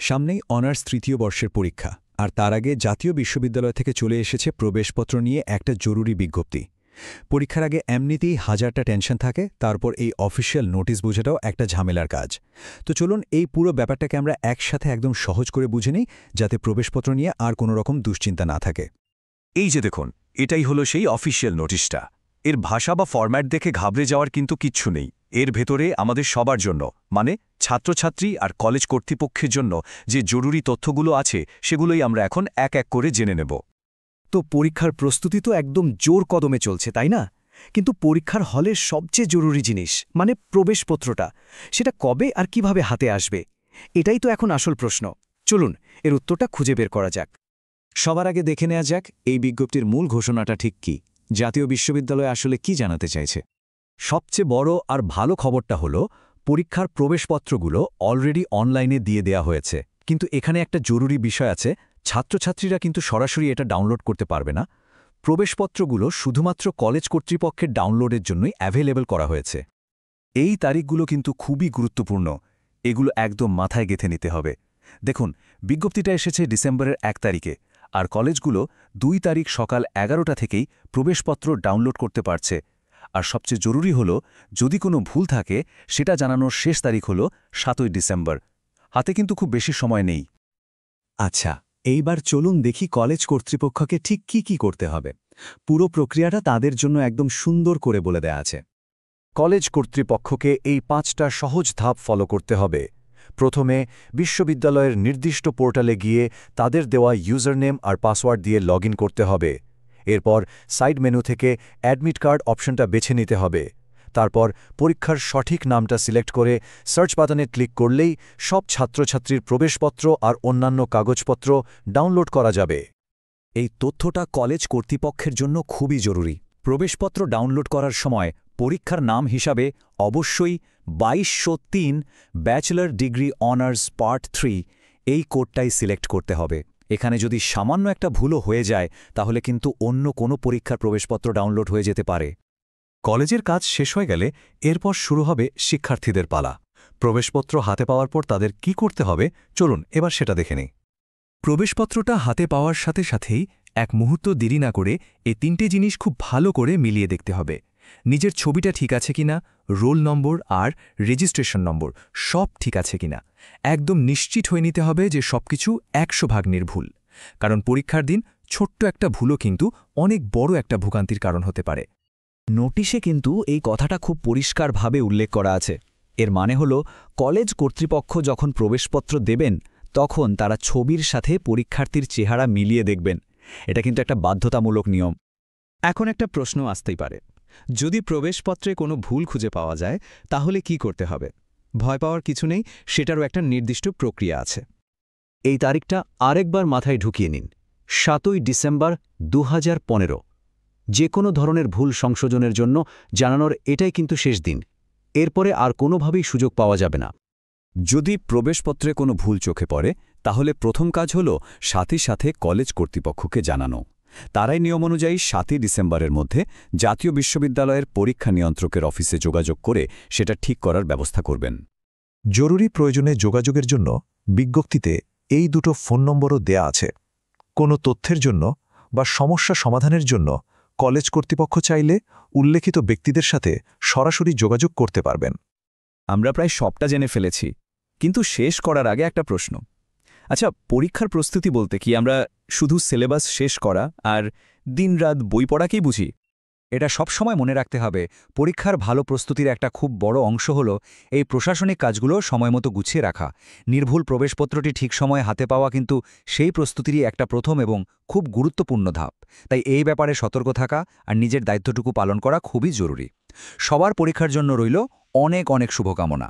সামনেই অনার্স তৃতীয় বর্ষের পরীক্ষা, আর তার আগে জাতীয় বিশ্ববিদ্যালয় থেকে চলে এসেছে প্রবেশপত্র নিয়ে একটা জরুরি বিজ্ঞপ্তি। পরীক্ষার আগে এমনিতেই হাজারটা টেনশন থাকে, তারপর এই অফিসিয়াল নোটিশ বোঝাটাও একটা ঝামেলার কাজ। তো চলুন এই পুরো ব্যাপারটাকে আমরা একসাথে একদম সহজ করে বুঝে নিই, যাতে প্রবেশপত্র নিয়ে আর কোনো রকম দুশ্চিন্তা না থাকে। এই যে দেখুন, এটাই হলো সেই অফিসিয়াল নোটিশটা। এর ভাষা বা ফরম্যাট দেখে ঘাবড়ে যাওয়ার কিন্তু কিচ্ছু নেই। এর ভেতরে আমাদের সবার জন্য, মানে ছাত্রছাত্রী আর কলেজ কর্তৃপক্ষের জন্য যে জরুরি তথ্যগুলো আছে, সেগুলোই আমরা এখন এক এক করে জেনে নেব। তো পরীক্ষার প্রস্তুতি তো একদম জোর কদমে চলছে, তাই না? কিন্তু পরীক্ষার হলের সবচেয়ে জরুরি জিনিস, মানে প্রবেশপত্রটা, সেটা কবে আর কিভাবে হাতে আসবে? এটাই তো এখন আসল প্রশ্ন। চলুন এর উত্তরটা খুঁজে বের করা যাক। সবার আগে দেখে নেওয়া যাক এই বিজ্ঞপ্তির মূল ঘোষণাটা ঠিক কি, জাতীয় বিশ্ববিদ্যালয় আসলে কি জানাতে চাইছে। সবচেয়ে বড় আর ভালো খবরটা হলো, পরীক্ষার প্রবেশপত্রগুলো অলরেডি অনলাইনে দিয়ে দেয়া হয়েছে। কিন্তু এখানে একটা জরুরি বিষয় আছে, ছাত্রছাত্রীরা কিন্তু সরাসরি এটা ডাউনলোড করতে পারবে না। প্রবেশপত্রগুলো শুধুমাত্র কলেজ কর্তৃপক্ষের ডাউনলোডের জন্যই অ্যাভেলেবল করা হয়েছে। এই তারিখগুলো কিন্তু খুবই গুরুত্বপূর্ণ। এগুলো একদম মাথায় গেঁথে নিতে হবে। দেখুন, বিজ্ঞপ্তিটা এসেছে ডিসেম্বরের 1 তারিখে, আর কলেজগুলো 2 তারিখ সকাল 11টা থেকেই প্রবেশপত্র ডাউনলোড করতে পারছে। আর সবচেয়ে জরুরি হলো, যদি কোনো ভুল থাকে সেটা জানানোর শেষ তারিখ হলো 7ই ডিসেম্বর। হাতে কিন্তু খুব বেশি সময় নেই। আচ্ছা, এইবার চলুন দেখি কলেজ কর্তৃপক্ষকে ঠিক কি করতে হবে। পুরো প্রক্রিয়াটা তাদের জন্য একদম সুন্দর করে বলে দেয়া আছে। কলেজ কর্তৃপক্ষকে এই 5টা সহজ ধাপ ফলো করতে হবে। প্রথমে বিশ্ববিদ্যালয়ের নির্দিষ্ট পোর্টালে গিয়ে তাদের দেওয়া ইউজারনেম আর পাসওয়ার্ড দিয়ে লগইন করতে হবে। এরপর সাইড মেনু থেকে অ্যাডমিট কার্ড অপশনটা বেছে নিতে হবে। তারপর পরীক্ষার সঠিক নামটা সিলেক্ট করে সার্চ বাটনে ক্লিক করলেই সব ছাত্রছাত্রীর প্রবেশপত্র আর অন্যান্য কাগজপত্র ডাউনলোড করা যাবে। এই তথ্যটা কলেজ কর্তৃপক্ষের জন্য খুবই জরুরি। প্রবেশপত্র ডাউনলোড করার সময় পরীক্ষার নাম হিসাবে অবশ্যই 2203 ব্যাচেলর ডিগ্রি অনার্স পার্ট 3 এই কোডটাই সিলেক্ট করতে হবে। এখানে যদি সামান্য একটা ভুলও হয়ে যায়, তাহলে কিন্তু অন্য কোনো পরীক্ষার প্রবেশপত্র ডাউনলোড হয়ে যেতে পারে। কলেজের কাজ শেষ হয়ে গেলে এরপর শুরু হবে শিক্ষার্থীদের পালা। প্রবেশপত্র হাতে পাওয়ার পর তাদের কি করতে হবে, চলুন এবার সেটা দেখে নিই। প্রবেশপত্রটা হাতে পাওয়ার সাথে সাথেই এক মুহূর্ত দেরি না করে এই 3টে জিনিস খুব ভালো করে মিলিয়ে দেখতে হবে। নিজের ছবিটা ঠিক আছে কিনা, রোল নম্বর আর রেজিস্ট্রেশন নম্বর সব ঠিক আছে কিনা, একদম নিশ্চিত হয়ে নিতে হবে যে সবকিছু 100% নির্ভুল। কারণ পরীক্ষার দিন ছোট্ট একটা ভুলও কিন্তু অনেক বড় একটা ভোগান্তির কারণ হতে পারে। নোটিশে কিন্তু এই কথাটা খুব পরিষ্কারভাবে উল্লেখ করা আছে। এর মানে হলো, কলেজ কর্তৃপক্ষ যখন প্রবেশপত্র দেবেন, তখন তারা ছবির সাথে পরীক্ষার্থীর চেহারা মিলিয়ে দেখবেন। এটা কিন্তু একটা বাধ্যতামূলক নিয়ম। এখন একটা প্রশ্ন আসতেই পারে, যদি প্রবেশপত্রে কোনো ভুল খুঁজে পাওয়া যায়, তাহলে কি করতে হবে? ভয় পাওয়ার কিছু নেই, সেটারও একটা নির্দিষ্ট প্রক্রিয়া আছে। এই তারিখটা আরেকবার মাথায় ঢুকিয়ে নিন, 7ই ডিসেম্বর 2015। যে কোনো ধরনের ভুল সংশোধনের জন্য জানানোর এটাই কিন্তু শেষ দিন। এরপরে আর কোনোভাবেই সুযোগ পাওয়া যাবে না। যদি প্রবেশপত্রে কোনো ভুল চোখে পড়ে, তাহলে প্রথম কাজ হল সাথে সাথে কলেজ কর্তৃপক্ষকে জানানো। তারাই নিয়ম অনুযায়ী 7ই ডিসেম্বরের মধ্যে জাতীয় বিশ্ববিদ্যালয়ের পরীক্ষা নিয়ন্ত্রকের অফিসে যোগাযোগ করে সেটা ঠিক করার ব্যবস্থা করবেন। জরুরি প্রয়োজনে যোগাযোগের জন্য বিজ্ঞপ্তিতে এই দুটো ফোন নম্বরও দেয়া আছে। কোনো তথ্যের জন্য বা সমস্যা সমাধানের জন্য কলেজ কর্তৃপক্ষ চাইলে উল্লেখিত ব্যক্তিদের সাথে সরাসরি যোগাযোগ করতে পারবেন। আমরা প্রায় সবটা জেনে ফেলেছি, কিন্তু শেষ করার আগে একটা প্রশ্ন। আচ্ছা, পরীক্ষার প্রস্তুতি বলতে কি আমরা শুধু সিলেবাস শেষ করা আর দিনরাত বই পড়াকেই বুঝি? এটা সবসময় মনে রাখতে হবে, পরীক্ষার ভালো প্রস্তুতির একটা খুব বড় অংশ হল এই প্রশাসনিক কাজগুলো সময়মতো গুছিয়ে রাখা। নির্ভুল প্রবেশপত্রটি ঠিক সময়ে হাতে পাওয়া কিন্তু সেই প্রস্তুতিরই একটা প্রথম এবং খুব গুরুত্বপূর্ণ ধাপ। তাই এই ব্যাপারে সতর্ক থাকা আর নিজের দায়িত্বটুকু পালন করা খুবই জরুরি। সবার পরীক্ষার জন্য রইল অনেক অনেক শুভকামনা।